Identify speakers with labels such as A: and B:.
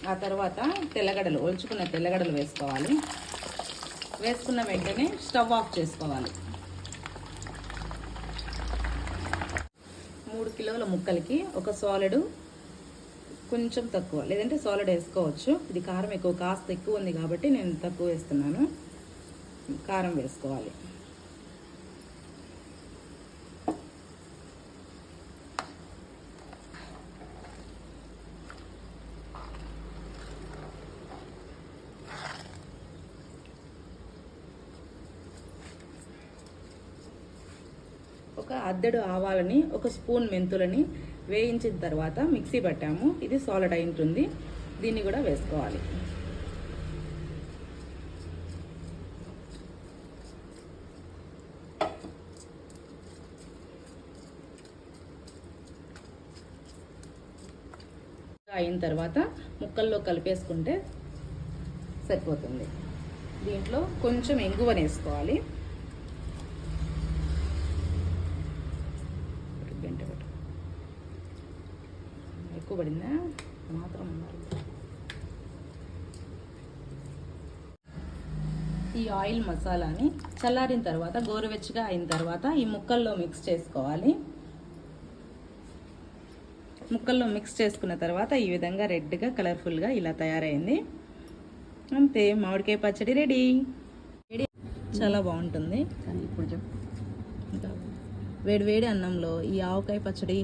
A: ఆ తర్వాత తెల్లగడ్డలు, ఒలుచుకున్న తెల్లగడ్డలు వేసుకోవాలి. వేసుకున్న వెంటనే స్టవ్ ఆఫ్ చేసుకోవాలి. 3 కిలోల ముక్కలకి ఒక సాలెడు, కొంచెం తక్కువ, లేదంటే సాలెడ్ వేసుకోవచ్చు. ఇది కారం ఎక్కువ, కాస్త ఎక్కువ ఉంది కాబట్టి నేను తక్కువ వేస్తున్నాను. కారం వేసుకోవాలి. ఒక అద్దెడు ఆవాలని, ఒక స్పూన్ మెంతులని వేయించిన తర్వాత మిక్సీ పట్టాము. ఇది సాలెడ్ అయి ఉంటుంది. దీన్ని కూడా వేసుకోవాలి. అయిన తర్వాత ముక్కల్లో కలిపేసుకుంటే సరిపోతుంది. దీంట్లో కొంచెం ఇంగువని వేసుకోవాలి. ఎక్కువ పడిందా మాత్రం. ఈ ఆయిల్ మసాలాని చల్లారిన తర్వాత, గోరువెచ్చగా అయిన తర్వాత ఈ ముక్కల్లో మిక్స్ చేసుకోవాలి. ముక్కల్లో మిక్స్ చేసుకున్న తర్వాత ఈ విధంగా రెడ్గా, కలర్ఫుల్గా ఇలా తయారైంది. అంతే, మామిడికాయ పచ్చడి రెడీ. చాలా బాగుంటుంది.
B: కానీ ఇప్పుడు
A: వేడి వేడి అన్నంలో ఈ ఆవకాయ పచ్చడి